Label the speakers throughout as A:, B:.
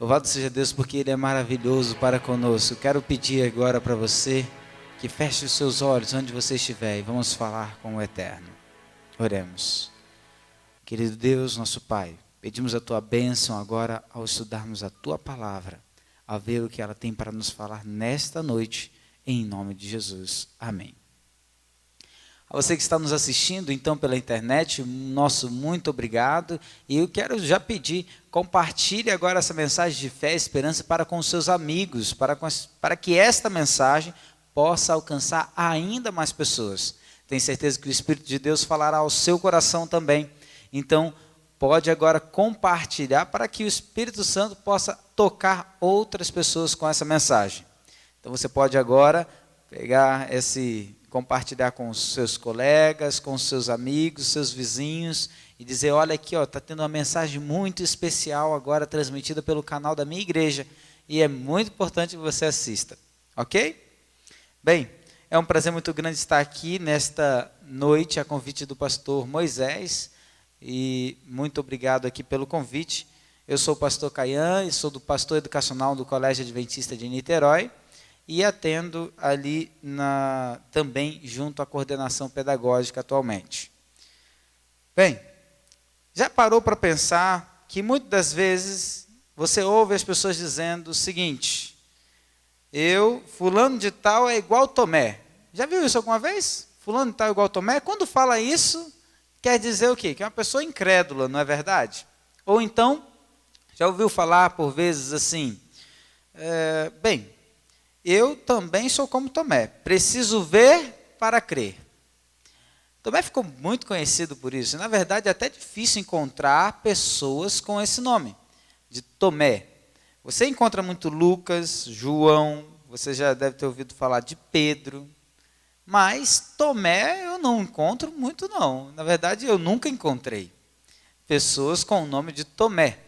A: Louvado seja Deus porque Ele é maravilhoso para conosco. Quero pedir agora para você que feche os seus olhos onde você estiver e vamos falar com o Eterno. Oremos. Querido Deus, nosso Pai, pedimos a Tua bênção agora ao estudarmos a Tua palavra, a ver o que ela tem para nos falar nesta noite, em nome de Jesus. Amém. A você que está nos assistindo, então, pela internet, nosso muito obrigado. E eu quero já pedir, compartilhe agora essa mensagem de fé e esperança para com os seus amigos, para que esta mensagem possa alcançar ainda mais pessoas. Tenho certeza que o Espírito de Deus falará ao seu coração também. Então, pode agora compartilhar para que o Espírito Santo possa tocar outras pessoas com essa mensagem. Então, você pode agora pegar compartilhar com os seus colegas, com os seus amigos, seus vizinhos e dizer, olha aqui, está tendo uma mensagem muito especial agora transmitida pelo canal da minha igreja e é muito importante que você assista, ok? Bem, é um prazer muito grande estar aqui nesta noite a convite do pastor Moisés e muito obrigado aqui pelo convite. Eu sou o pastor Caian e sou do pastor educacional do Colégio Adventista de Niterói e atendo ali também junto à coordenação pedagógica atualmente. Bem, já parou para pensar que muitas das vezes você ouve as pessoas dizendo o seguinte, fulano de tal é igual Tomé. Já viu isso alguma vez? Fulano de tal é igual Tomé? Quando fala isso, quer dizer o quê? Que é uma pessoa incrédula, não é verdade? Ou então, já ouviu falar por vezes assim, eu também sou como Tomé, preciso ver para crer. Tomé ficou muito conhecido por isso. Na verdade, é até difícil encontrar pessoas com esse nome, de Tomé. Você encontra muito Lucas, João, você já deve ter ouvido falar de Pedro, mas Tomé eu não encontro muito não. Na verdade, eu nunca encontrei pessoas com o nome de Tomé.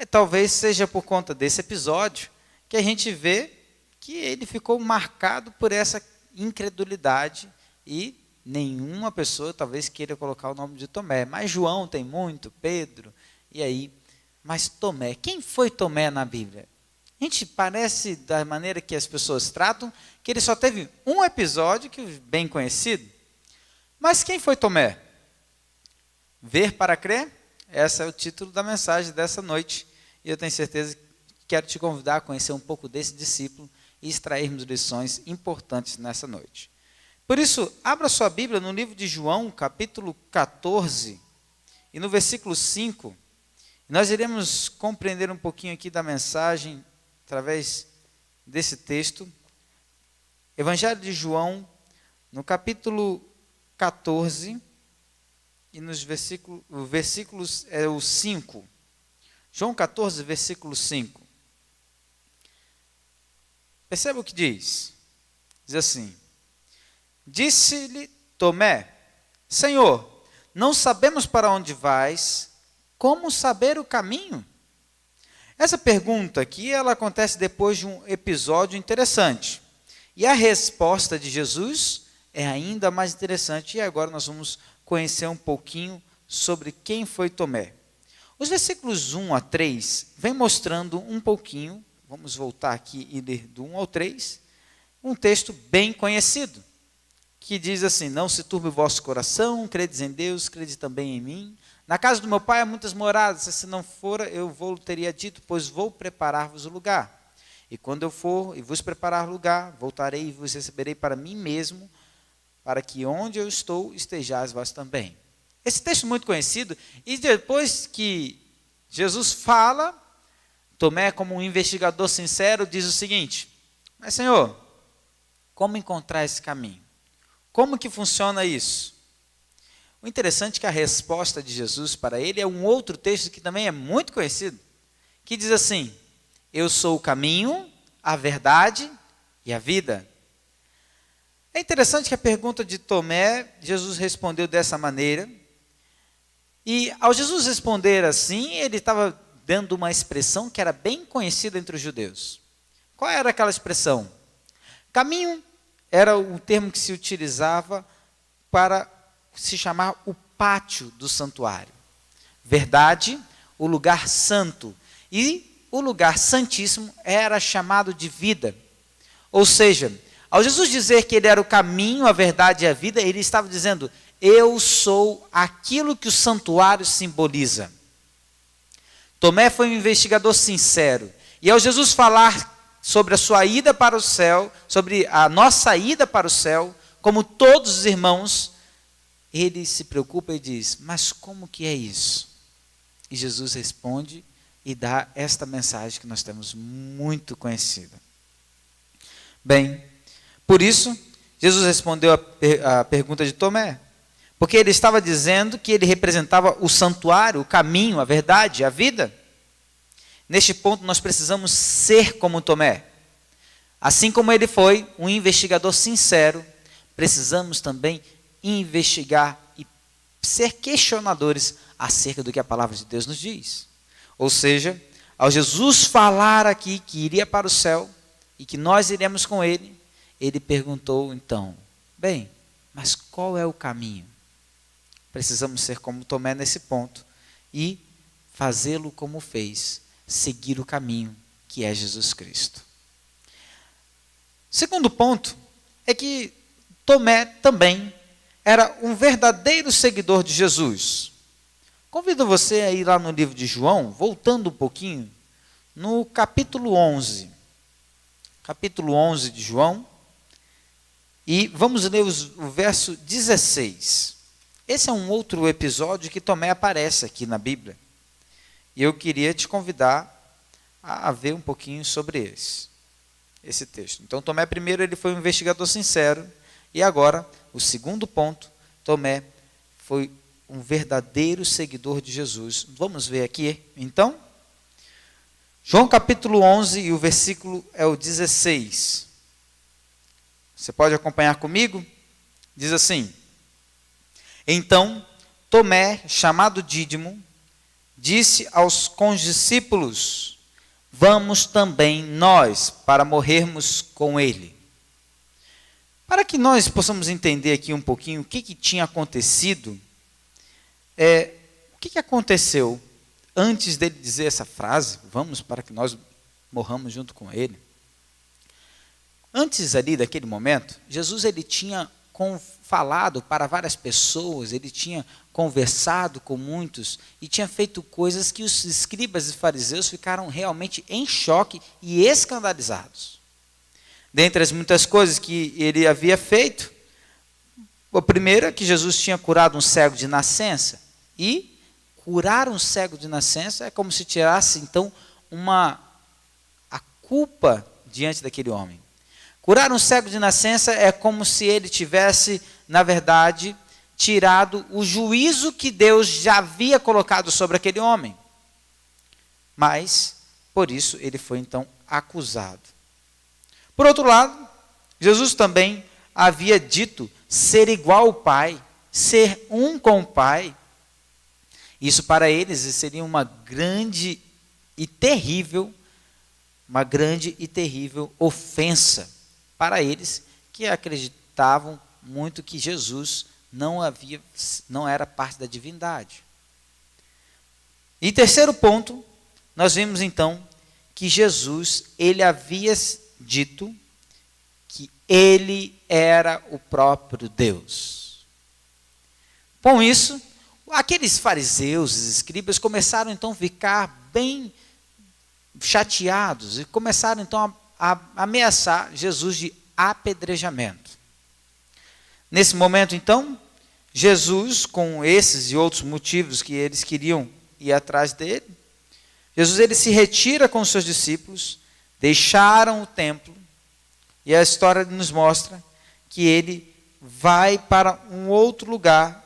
A: Talvez seja por conta desse episódio que a gente vê que ele ficou marcado por essa incredulidade e nenhuma pessoa talvez queira colocar o nome de Tomé. Mas João tem muito, Pedro, e aí. Mas Tomé, quem foi Tomé na Bíblia? A gente parece, da maneira que as pessoas tratam, que ele só teve um episódio que é bem conhecido. Mas quem foi Tomé? Ver para crer? Esse é o título da mensagem dessa noite. E eu tenho certeza que quero te convidar a conhecer um pouco desse discípulo e extrairmos lições importantes nessa noite. Por isso, abra sua Bíblia no livro de João, capítulo 14, e no versículo 5, nós iremos compreender um pouquinho aqui da mensagem através desse texto. Evangelho de João, no capítulo 14, e nos versículos é o 5. João 14, versículo 5. Perceba o que diz. Diz assim, disse-lhe Tomé, Senhor, não sabemos para onde vais, como saber o caminho? Essa pergunta aqui, ela acontece depois de um episódio interessante. E a resposta de Jesus é ainda mais interessante. E agora nós vamos conhecer um pouquinho sobre quem foi Tomé. Os versículos 1 a 3 vem mostrando um pouquinho. Vamos voltar aqui e ler do 1 ao 3, um texto bem conhecido, que diz assim, não se turbe o vosso coração, credes em Deus, crede também em mim. Na casa do meu pai há muitas moradas, se não fora, eu teria dito, pois vou preparar-vos o lugar. E quando eu for e vos preparar lugar, voltarei e vos receberei para mim mesmo, para que onde eu estou, estejais vós também. Esse texto é muito conhecido, e depois que Jesus fala, Tomé, como um investigador sincero, diz o seguinte, mas Senhor, como encontrar esse caminho? Como que funciona isso? O interessante é que a resposta de Jesus para ele é um outro texto que também é muito conhecido, que diz assim, eu sou o caminho, a verdade e a vida. É interessante que a pergunta de Tomé, Jesus respondeu dessa maneira, e ao Jesus responder assim, ele estava dando uma expressão que era bem conhecida entre os judeus. Qual era aquela expressão? Caminho era o termo que se utilizava para se chamar o pátio do santuário. Verdade, o lugar santo. E o lugar santíssimo era chamado de vida. Ou seja, ao Jesus dizer que ele era o caminho, a verdade e a vida, ele estava dizendo: eu sou aquilo que o santuário simboliza. Tomé foi um investigador sincero. E ao Jesus falar sobre a sua ida para o céu, sobre a nossa ida para o céu, como todos os irmãos, ele se preocupa e diz: mas como que é isso? E Jesus responde e dá esta mensagem que nós temos muito conhecida. Bem, por isso, Jesus respondeu a pergunta de Tomé, porque ele estava dizendo que ele representava o santuário, o caminho, a verdade, a vida. Neste ponto, nós precisamos ser como Tomé. Assim como ele foi um investigador sincero, precisamos também investigar e ser questionadores acerca do que a palavra de Deus nos diz. Ou seja, ao Jesus falar aqui que iria para o céu e que nós iremos com ele, ele perguntou então: bem, mas qual é o caminho? Precisamos ser como Tomé nesse ponto e fazê-lo como fez, seguir o caminho que é Jesus Cristo. Segundo ponto é que Tomé também era um verdadeiro seguidor de Jesus. Convido você a ir lá no livro de João, voltando um pouquinho, no capítulo 11. Capítulo 11 de João. E vamos ler o verso 16. Esse é um outro episódio que Tomé aparece aqui na Bíblia. E eu queria te convidar a ver um pouquinho sobre esse texto. Então, Tomé, primeiro, ele foi um investigador sincero. E agora, o segundo ponto, Tomé foi um verdadeiro seguidor de Jesus. Vamos ver aqui, então. João capítulo 11 e o versículo é o 16. Você pode acompanhar comigo? Diz assim: então, Tomé, chamado Dídimo, disse aos condiscípulos: vamos também nós para morrermos com ele. Para que nós possamos entender aqui um pouquinho o que tinha acontecido, o que aconteceu antes dele dizer essa frase, vamos para que nós morramos junto com ele. Antes ali daquele momento, Jesus ele tinha falado para várias pessoas, ele tinha conversado com muitos e tinha feito coisas que os escribas e fariseus ficaram realmente em choque e escandalizados. Dentre as muitas coisas que ele havia feito, a primeira é que Jesus tinha curado um cego de nascença. E curar um cego de nascença é como se tirasse, então, a culpa diante daquele homem. Curar um cego de nascença é como se ele tivesse, na verdade, tirado o juízo que Deus já havia colocado sobre aquele homem. Mas, por isso, ele foi, então, acusado. Por outro lado, Jesus também havia dito ser igual ao Pai, ser um com o Pai. Isso para eles seria uma grande e terrível ofensa para eles, que acreditavam muito que Jesus não era parte da divindade. E terceiro ponto, nós vimos então que Jesus, ele havia dito que ele era o próprio Deus. Com isso, aqueles fariseus e escribas começaram então a ficar bem chateados e começaram então a ameaçar Jesus de apedrejamento. Nesse momento então, Jesus, com esses e outros motivos que eles queriam ir atrás dele, Jesus ele se retira com os seus discípulos, deixaram o templo, e a história nos mostra que ele vai para um outro lugar.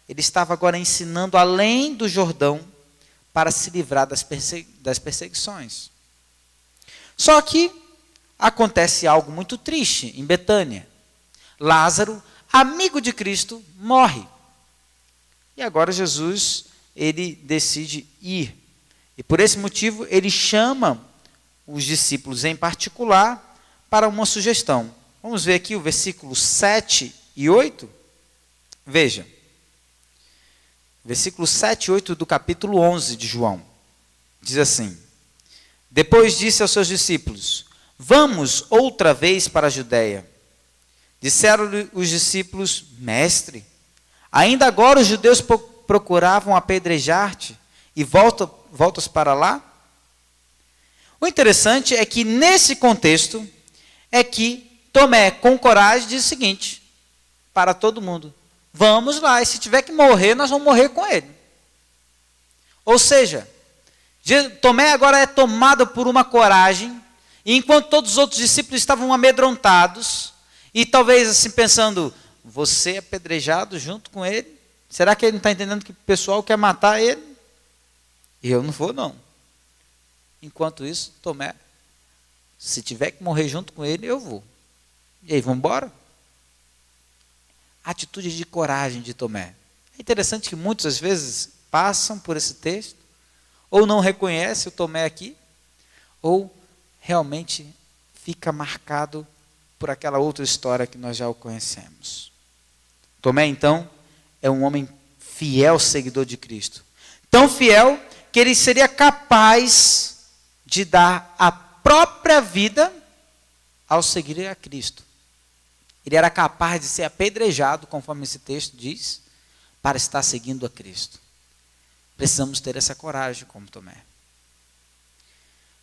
A: Ele estava agora ensinando além do Jordão para se livrar das perseguições. Só que acontece algo muito triste em Betânia. Lázaro, amigo de Cristo, morre. E agora Jesus, ele decide ir. E por esse motivo, ele chama os discípulos em particular para uma sugestão. Vamos ver aqui o versículo 7 e 8. Veja. Versículo 7 e 8 do capítulo 11 de João. Diz assim: Depois disse aos seus discípulos: vamos outra vez para a Judéia. Disseram-lhe os discípulos: mestre, ainda agora os judeus procuravam apedrejar-te e voltas para lá? O interessante é que nesse contexto é que Tomé, com coragem, diz o seguinte para todo mundo: vamos lá, e se tiver que morrer, nós vamos morrer com ele. Ou seja, Tomé agora é tomado por uma coragem, e enquanto todos os outros discípulos estavam amedrontados, e talvez assim pensando: você é apedrejado junto com ele? Será que ele não está entendendo que o pessoal quer matar ele? E eu não vou não. Enquanto isso, Tomé, se tiver que morrer junto com ele, eu vou. E aí, vamos embora? Atitude de coragem de Tomé. É interessante que muitas vezes passam por esse texto, ou não reconhecem o Tomé aqui, ou realmente fica marcado por aquela outra história que nós já o conhecemos. Tomé, então, é um homem fiel seguidor de Cristo. Tão fiel que ele seria capaz de dar a própria vida ao seguir a Cristo. Ele era capaz de ser apedrejado, conforme esse texto diz, para estar seguindo a Cristo. Precisamos ter essa coragem como Tomé.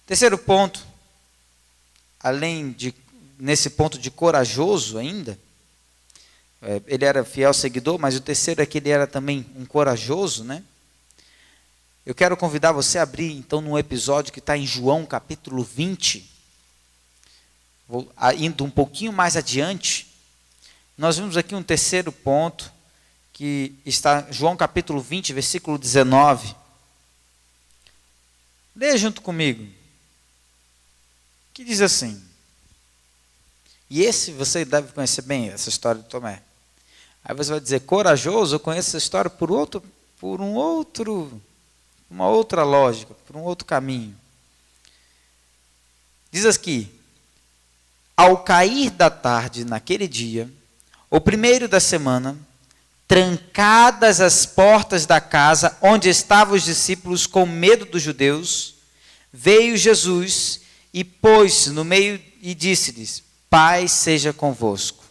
A: Terceiro ponto, nesse ponto de corajoso ainda, ele era fiel seguidor, mas o terceiro é que ele era também um corajoso, né? Eu quero convidar você a abrir, então, num episódio que está em João, capítulo 20. Indo um pouquinho mais adiante, nós vimos aqui um terceiro ponto, que está em João, capítulo 20, versículo 19. Leia junto comigo. Que diz assim. E esse você deve conhecer bem, essa história de Tomé. Aí você vai dizer: corajoso, eu conheço essa história por uma outra lógica, por um outro caminho. Diz aqui: ao cair da tarde naquele dia, o primeiro da semana, trancadas as portas da casa onde estavam os discípulos com medo dos judeus, veio Jesus e pôs-se no meio e disse-lhes: paz seja convosco.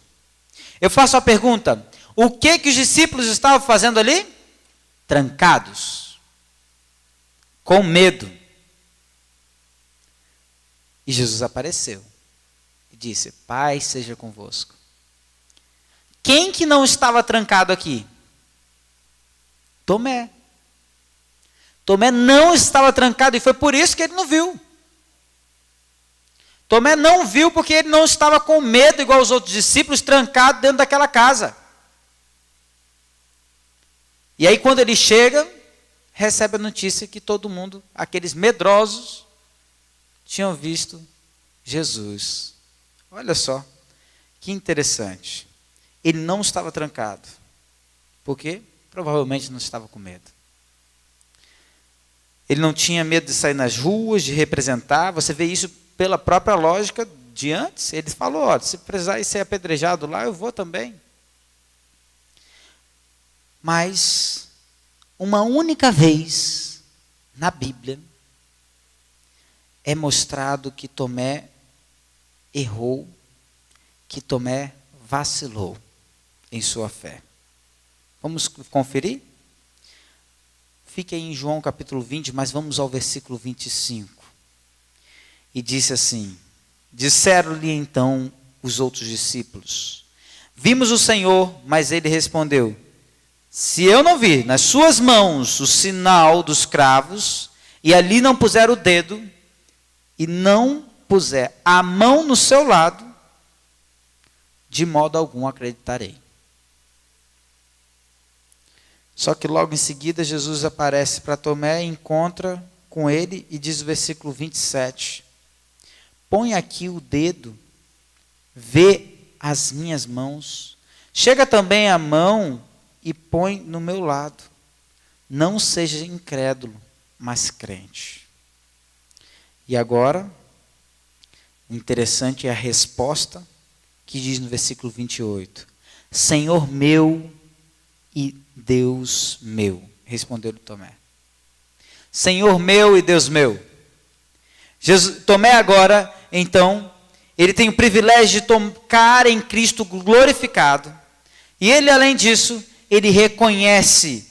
A: Eu faço a pergunta: o que os discípulos estavam fazendo ali? Trancados, com medo. E Jesus apareceu e disse: paz seja convosco. Quem que não estava trancado aqui? Tomé. Tomé não estava trancado e foi por isso que ele não viu. Tomé não viu porque ele não estava com medo igual os outros discípulos, trancado dentro daquela casa. E aí quando ele chega, recebe a notícia que todo mundo, aqueles medrosos, tinham visto Jesus. Olha só, que interessante. Ele não estava trancado. Por quê? Provavelmente não estava com medo. Ele não tinha medo de sair nas ruas, de representar. Você vê isso pela própria lógica de antes. Ele falou: ó, se precisar ir ser apedrejado lá, eu vou também. Mas uma única vez na Bíblia é mostrado que Tomé errou, que Tomé vacilou em sua fé. Vamos conferir? Fique aí em João capítulo 20, mas vamos ao versículo 25. E disse assim: disseram-lhe então os outros discípulos: vimos o Senhor, mas ele respondeu: se eu não vir nas suas mãos o sinal dos cravos, e ali não puser o dedo, e não puser a mão no seu lado, de modo algum acreditarei. Só que logo em seguida Jesus aparece para Tomé, encontra com ele e diz o versículo 27. Põe aqui o dedo, vê as minhas mãos, chega também a mão e põe no meu lado. Não seja incrédulo, mas crente. E agora, o interessante é a resposta que diz no versículo 28. Senhor meu e Deus meu, respondeu-lhe Tomé. Senhor meu e Deus meu. Tomé agora, então, ele tem o privilégio de tocar em Cristo glorificado. E ele, além disso, ele reconhece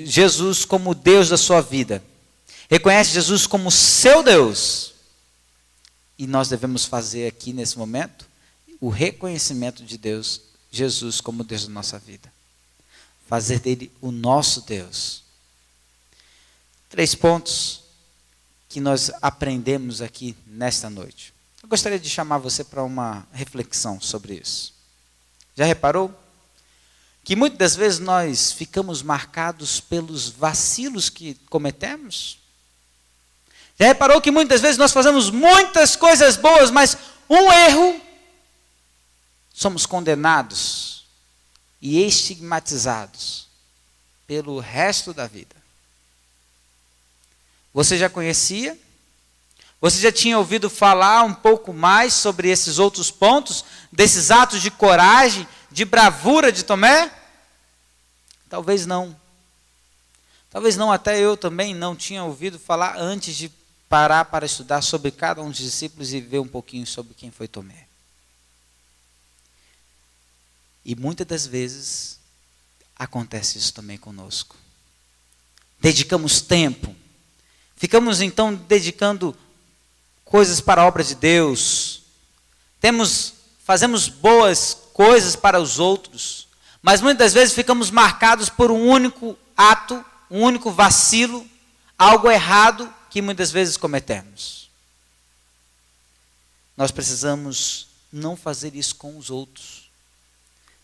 A: Jesus como Deus da sua vida. Reconhece Jesus como seu Deus. E nós devemos fazer aqui nesse momento o reconhecimento de Deus, Jesus como Deus da nossa vida. Fazer dele o nosso Deus. 3 pontos que nós aprendemos aqui nesta noite. Eu gostaria de chamar você para uma reflexão sobre isso. Já reparou? Que muitas das vezes nós ficamos marcados pelos vacilos que cometemos? Já reparou que muitas vezes nós fazemos muitas coisas boas, mas um erro, somos condenados e estigmatizados pelo resto da vida? Você já conhecia? Você já tinha ouvido falar um pouco mais sobre esses outros pontos, desses atos de coragem, de bravura de Tomé? Talvez não. Talvez não, até eu também não tinha ouvido falar antes de parar para estudar sobre cada um dos discípulos e ver um pouquinho sobre quem foi Tomé. E muitas das vezes acontece isso também conosco. Dedicamos tempo. Ficamos então dedicando coisas para a obra de Deus. Fazemos boas coisas para os outros. Mas muitas vezes ficamos marcados por um único ato, um único vacilo, algo errado que muitas vezes cometemos. Nós precisamos não fazer isso com os outros.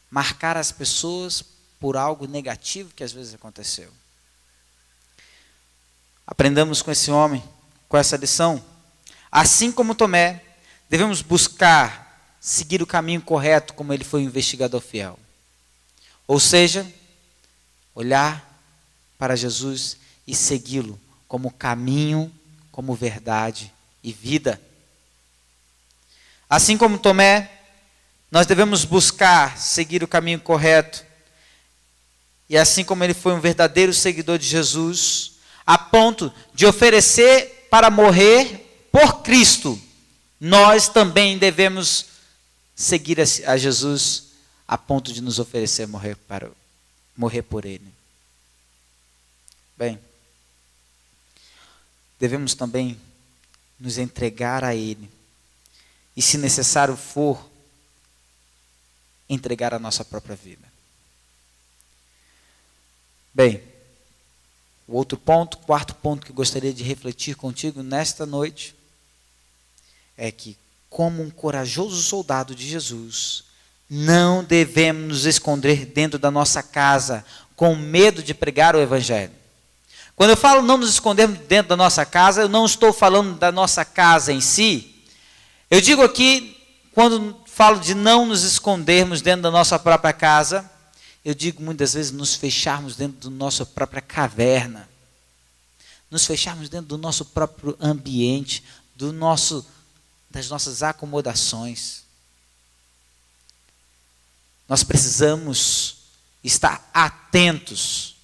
A: Marcar as pessoas por algo negativo que às vezes aconteceu. Aprendamos com esse homem, com essa lição. Assim como Tomé, devemos buscar seguir o caminho correto como ele foi um investigador fiel. Ou seja, olhar para Jesus e segui-lo como caminho, como verdade e vida. Assim como Tomé, nós devemos buscar seguir o caminho correto. E assim como ele foi um verdadeiro seguidor de Jesus, a ponto de oferecer para morrer por Cristo, nós também devemos seguir a Jesus a ponto de nos oferecer morrer por Ele. Bem, devemos também nos entregar a Ele e, se necessário for, entregar a nossa própria vida. Bem, o outro ponto, quarto ponto que eu gostaria de refletir contigo nesta noite, é que, como um corajoso soldado de Jesus, não devemos nos esconder dentro da nossa casa, com medo de pregar o Evangelho. Quando eu falo não nos escondermos dentro da nossa casa, eu não estou falando da nossa casa em si. Eu digo aqui, quando falo de não nos escondermos dentro da nossa própria casa, eu digo muitas vezes nos fecharmos dentro da nossa própria caverna. Nos fecharmos dentro do nosso próprio ambiente, das nossas acomodações. Nós precisamos estar atentos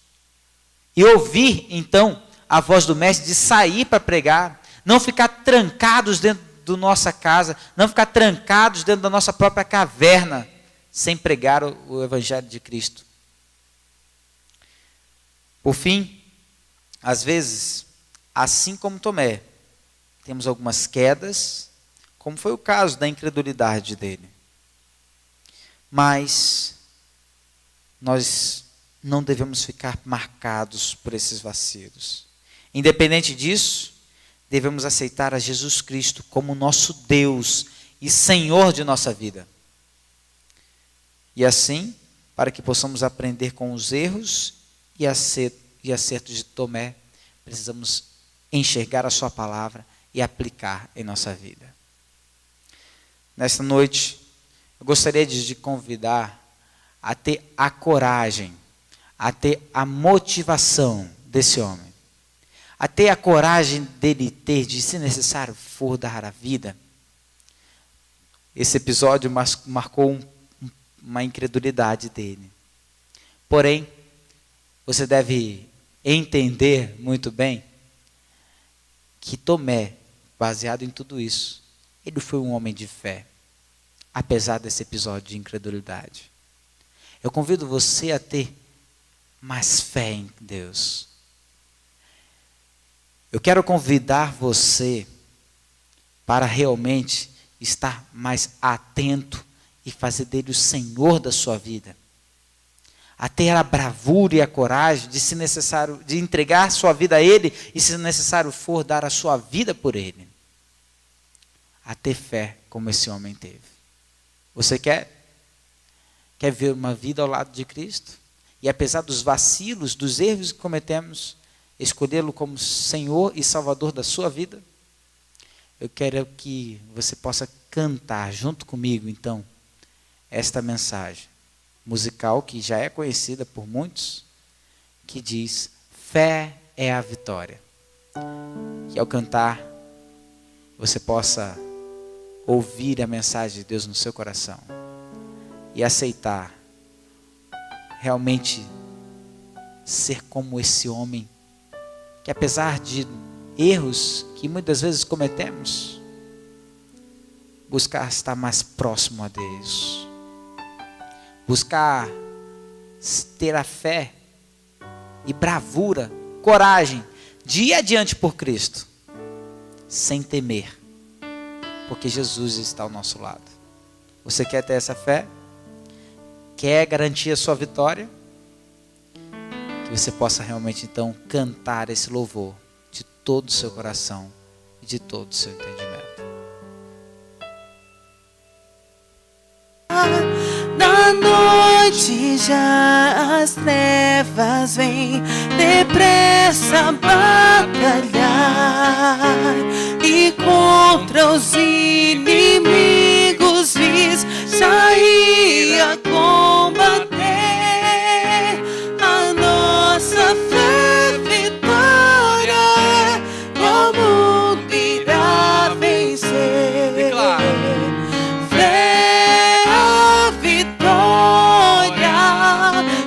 A: e ouvir, então, a voz do Mestre de sair para pregar, não ficar trancados dentro da nossa casa, não ficar trancados dentro da nossa própria caverna, sem pregar o Evangelho de Cristo. Por fim, às vezes, assim como Tomé, temos algumas quedas, como foi o caso da incredulidade dele. Mas nós não devemos ficar marcados por esses vacilos. Independente disso, devemos aceitar a Jesus Cristo como nosso Deus e Senhor de nossa vida. E assim, para que possamos aprender com os erros e acertos de Tomé, precisamos enxergar a sua palavra e aplicar em nossa vida. Nesta noite, eu gostaria de te convidar a ter a coragem, a ter a motivação desse homem, a ter a coragem dele ter, de, se necessário for, dar a vida. Esse episódio marcou uma incredulidade dele. Porém, você deve entender muito bem que Tomé, baseado em tudo isso, ele foi um homem de fé, apesar desse episódio de incredulidade. Eu convido você a ter mais fé em Deus. Eu quero convidar você para realmente estar mais atento e fazer dele o Senhor da sua vida. A ter a bravura e a coragem de, se necessário, de entregar sua vida a ele e, se necessário for, dar a sua vida por ele. A ter fé como esse homem teve. Você quer ver uma vida ao lado de Cristo? E apesar dos vacilos, dos erros que cometemos, escolhê-lo como Senhor e Salvador da sua vida? Eu quero que você possa cantar junto comigo, então, esta mensagem musical que já é conhecida por muitos, que diz: fé é a vitória. Que ao cantar, você possa ouvir a mensagem de Deus no seu coração e aceitar realmente ser como esse homem que, apesar de erros que muitas vezes cometemos, buscar estar mais próximo a Deus, buscar ter a fé e bravura, coragem de ir adiante por Cristo, sem temer, porque Jesus está ao nosso lado. Você quer ter essa fé? Quer garantir a sua vitória? Que você possa realmente então cantar esse louvor de todo o seu coração e de todo o seu entendimento.
B: Na noite já as trevas vêm depressa batalhar, e contra os inimigos vis sair a combater. A nossa fé vitória é, e o mundo irá vencer.
A: Declara.
B: Fé a vitória,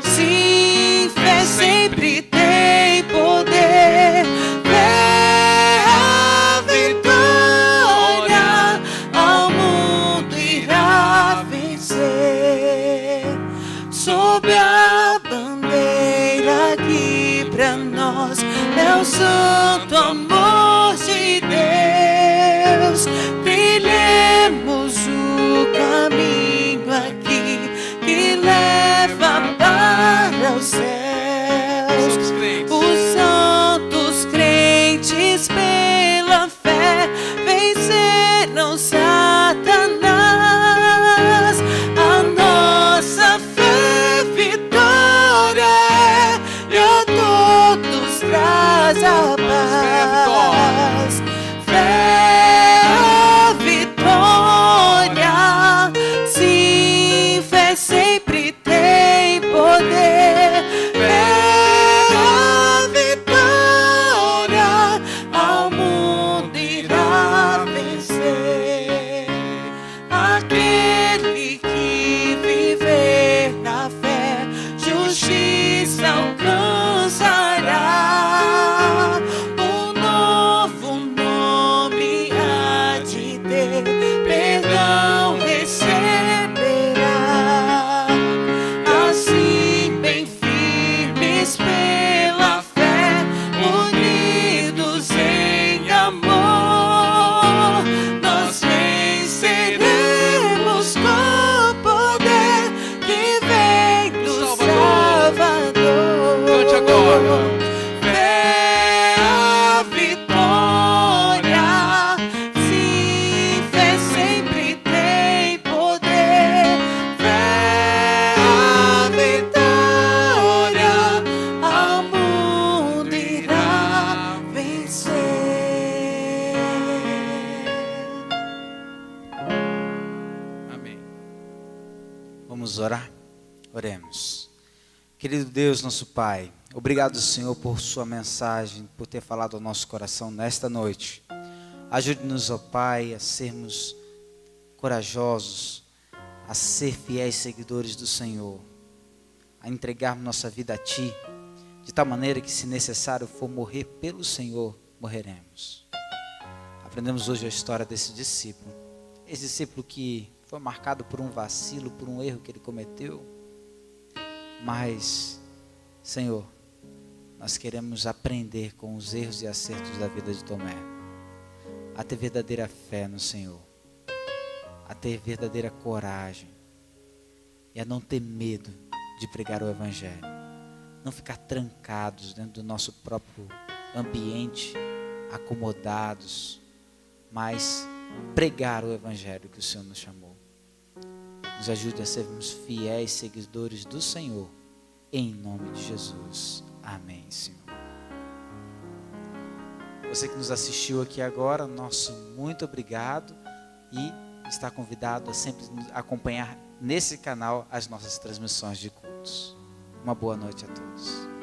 B: sim, fé sempre tem poder. Fé a vitória, ao mundo irá vencer. Sob a bandeira que pra nós é o santo amor de Deus, trilhemos o caminho aqui que leva para os céus. Os santos crentes pela fé venceram Satanás. A nossa fé vitória é, e a todos traz a paz. Fé a vitória, sim, fé sempre tem poder. Fé a vitória, ao mundo irá vencer. Aquele que viver na fé, justiça alcançará. Um novo nome há de ter, perdão receberá. Assim bem firmes pela fé, unidos em amor, nós venceremos com o poder que vem do Salvador.
A: Cante agora.
B: Fé a vitória, sim, fé sempre tem poder. Fé a vitória, ao mundo irá vencer.
A: Amém. Vamos orar? Oremos. Querido Deus, nosso Pai, obrigado, Senhor, por sua mensagem, por ter falado ao nosso coração nesta noite. Ajude-nos, ó Pai, a sermos corajosos, a ser fiéis seguidores do Senhor, a entregarmos nossa vida a Ti, de tal maneira que, se necessário for morrer pelo Senhor, morreremos. aprendemos hoje a história desse discípulo. Esse discípulo que foi marcado por um vacilo, por um erro que ele cometeu. Mas, Senhor, nós queremos aprender com os erros e acertos da vida de Tomé. A ter verdadeira fé no Senhor. A ter verdadeira coragem. E a não ter medo de pregar o Evangelho. Não ficar trancados dentro do nosso próprio ambiente, acomodados, mas pregar o Evangelho que o Senhor nos chamou. Nos ajude a sermos fiéis seguidores do Senhor, em nome de Jesus. Amém, Senhor. Você que nos assistiu aqui agora, nosso muito obrigado e está convidado a sempre acompanhar nesse canal as nossas transmissões de cultos. Uma boa noite a todos.